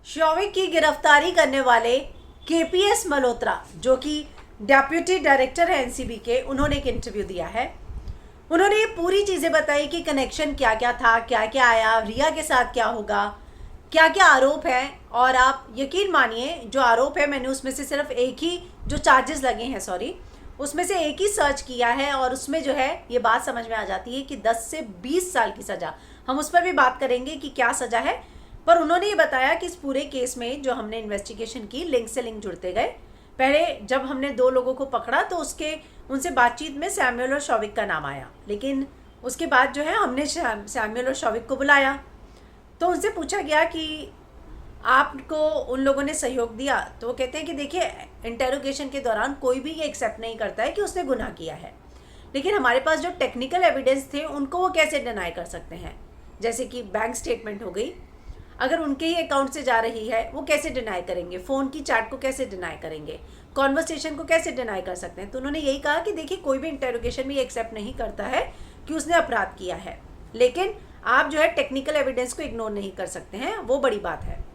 शौविक की गिरफ्तारी करने वाले केपीएस मल्होत्रा, जो कि डेप्यूटी डायरेक्टर है एनसीबी के, उन्होंने एक इंटरव्यू दिया है। उन्होंने ये पूरी चीज़ें बताई कि कनेक्शन क्या क्या था, क्या क्या आया, रिया के साथ क्या होगा, क्या क्या आरोप है। और आप यकीन मानिए, जो आरोप है मैंने उसमें से सिर्फ एक ही, जो चार्जेस लगे हैं सॉरी, उसमें से एक ही सर्च किया है और उसमें जो है ये बात समझ में आ जाती है कि 10 से 20 साल की सज़ा। हम उस पर भी बात करेंगे कि क्या सज़ा है। पर उन्होंने ये बताया कि इस पूरे केस में जो हमने इन्वेस्टिगेशन की, लिंक से लिंक जुड़ते गए। पहले जब हमने 2 लोगों को पकड़ा तो उनसे बातचीत में सैमुअल और शौविक का नाम आया, लेकिन उसके बाद जो है हमने सैमुअल और शौविक को बुलाया तो उनसे पूछा गया कि आपको उन लोगों ने सहयोग दिया। तो वो कहते हैं कि देखिए, इंटेरोगेशन के दौरान कोई भी ये एक्सेप्ट नहीं करता है कि उसने गुनाह किया है, लेकिन हमारे पास जो टेक्निकल एविडेंस थे उनको वो कैसे डिनाई कर सकते हैं। जैसे कि बैंक स्टेटमेंट हो गई, अगर उनके ही अकाउंट से जा रही है वो कैसे डिनाई करेंगे, फ़ोन की चैट को कैसे डिनाई करेंगे, कॉन्वर्सेशन को कैसे डिनाई कर सकते हैं। तो उन्होंने यही कहा कि देखिए, कोई भी इंटेरोगेशन में ये एक्सेप्ट नहीं करता है कि उसने अपराध किया है, लेकिन आप जो है टेक्निकल एविडेंस को इग्नोर नहीं कर सकते हैं, वो बड़ी बात है।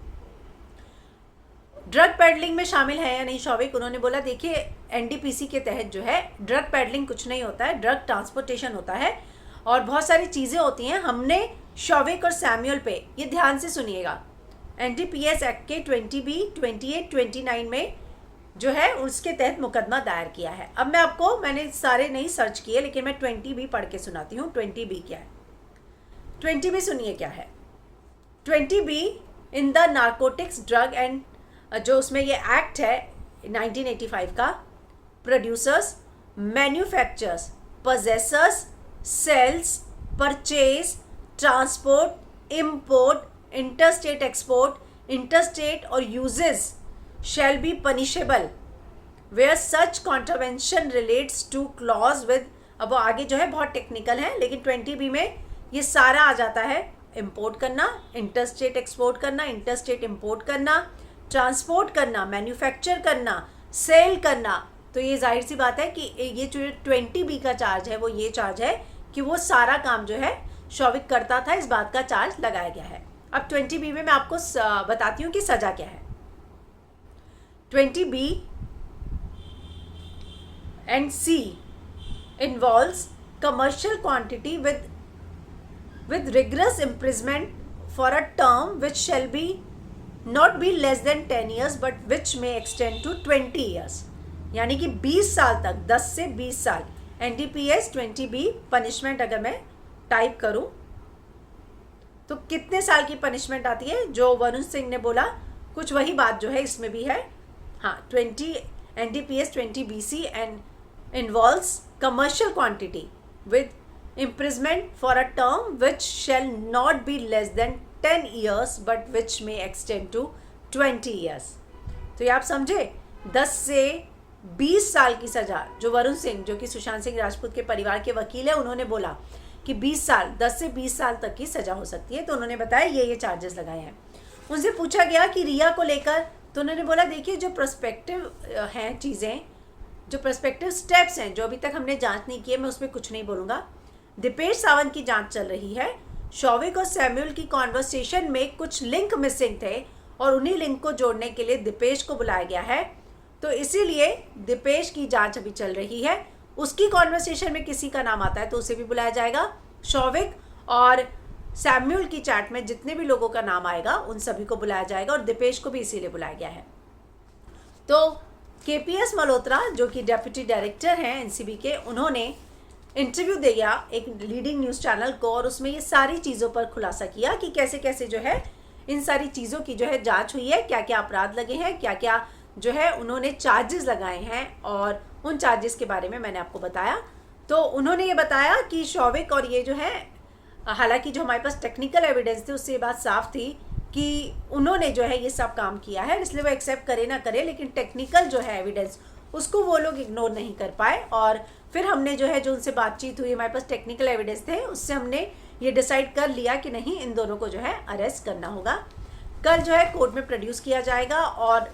ड्रग पैडलिंग में शामिल है या नहीं शौविक, उन्होंने बोला देखिए, एनडीपीसी के तहत जो है ड्रग पैडलिंग कुछ नहीं होता है, ड्रग ट्रांसपोर्टेशन होता है और बहुत सारी चीज़ें होती हैं। हमने शौविक और सैमुअल पे, ये ध्यान से सुनिएगा, एनडीपीएस एक्ट के 20B, 28, 29 में जो है उसके तहत मुकदमा दायर किया है। अब मैंने सारे नहीं सर्च किए, लेकिन मैं 20B पढ़ के सुनाती हूँ। 20B क्या है, 20B सुनिए क्या है। 20B in the narcotics drug and, जो उसमें ये एक्ट है 1985 का, producers, manufacturers, possessors, sales, purchase, transport, import, interstate export, interstate और uses shall be punishable where such contravention relates to clause with, अब वो आगे जो है बहुत टेक्निकल है, लेकिन 20B में ये सारा आ जाता है। इंपोर्ट करना, इंटरस्टेट एक्सपोर्ट करना, इंटरस्टेट इंपोर्ट करना, ट्रांसपोर्ट करना, मैन्युफैक्चर करना, सेल करना। तो ये जाहिर सी बात है कि ये जो 20B का चार्ज है वो ये चार्ज है कि वो सारा काम जो है शौविक करता था, इस बात का चार्ज लगाया गया है। अब 20B में मैं आपको बताती हूँ कि सज़ा क्या है। 20B and C involves commercial quantity with rigorous imprisonment for a term which shall be not be less than 10 years but which may extend to 20 years, यानी कि 20 साल तक, 10 से 20 साल। NDPS 20B पनिशमेंट अगर मैं टाइप करूं तो कितने साल की पनिशमेंट आती है, जो वरुण सिंह ने बोला कुछ वही बात जो है इसमें भी है। हाँ, 20 NDPS 20BC and involves commercial quantity with imprisonment for a term which shall not be less than 10 years but which may extend to 20 years। तो ये आप समझे, 10 से 20 साल की सज़ा। जो वरुण सिंह, जो कि सुशांत सिंह राजपूत के परिवार के वकील है, उन्होंने बोला कि 20 साल, 10 से 20 साल तक की सज़ा हो सकती है। तो उन्होंने बताया ये चार्जेस लगाए हैं। उनसे पूछा गया कि रिया को लेकर, तो उन्होंने बोला देखिए, जो प्रोस्पेक्टिव हैं चीज़ें, जो प्रोस्पेक्टिव स्टेप्स हैं, जो अभी तक हमने जांच नहीं की है, मैं उसमें कुछ नहीं बोलूँगा। दीपेश सावंत की जांच चल रही है। शौविक और सैमुअल की कॉन्वर्सेशन में कुछ लिंक मिसिंग थे और उन्हीं लिंक को जोड़ने के लिए दीपेश को बुलाया गया है। तो इसीलिए दीपेश की जांच अभी चल रही है। उसकी कॉन्वर्सेशन में किसी का नाम आता है तो उसे भी बुलाया जाएगा। शौविक और सैमुअल की चैट में जितने भी लोगों का नाम आएगा उन सभी को बुलाया जाएगा और दीपेश को भी इसीलिए बुलाया गया है। तो केपीएस मल्होत्रा, जो कि डेप्यूटी डायरेक्टर हैं एनसीबी के, उन्होंने इंटरव्यू दिया एक लीडिंग न्यूज़ चैनल को और उसमें ये सारी चीज़ों पर खुलासा किया कि कैसे कैसे जो है इन सारी चीज़ों की जो है जांच हुई है, क्या क्या अपराध लगे हैं, क्या क्या जो है उन्होंने चार्जेस लगाए हैं, और उन चार्जेस के बारे में मैंने आपको बताया। तो उन्होंने ये बताया कि शौविक और ये जो है, हालांकि जो हमारे पास टेक्निकल एविडेंस थी उससे ये बात साफ थी कि उन्होंने जो है ये सब काम किया है, इसलिए वो एक्सेप्ट करे ना करे, लेकिन टेक्निकल जो है एविडेंस उसको वो लोग इग्नोर नहीं कर पाए। और फिर हमने जो है, जो उनसे बातचीत हुई, हमारे पास टेक्निकल एविडेंस थे, उससे हमने ये डिसाइड कर लिया कि नहीं, इन दोनों को जो है अरेस्ट करना होगा। कल जो है कोर्ट में प्रोड्यूस किया जाएगा और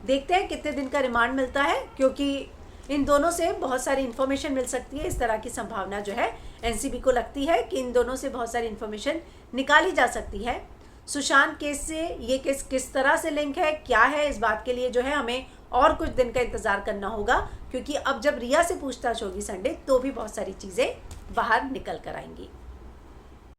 देखते हैं कितने दिन का रिमांड मिलता है, क्योंकि इन दोनों से बहुत सारी इन्फॉर्मेशन मिल सकती है। इस तरह की संभावना जो है एनसीबी को लगती है कि इन दोनों से बहुत सारी इन्फॉर्मेशन निकाली जा सकती है। सुशांत केस से ये केस किस तरह से लिंक है, क्या है, इस बात के लिए जो है हमें और कुछ दिन का इंतज़ार करना होगा, क्योंकि अब जब रिया से पूछताछ होगी संडे तो भी बहुत सारी चीज़ें बाहर निकल कर आएंगी।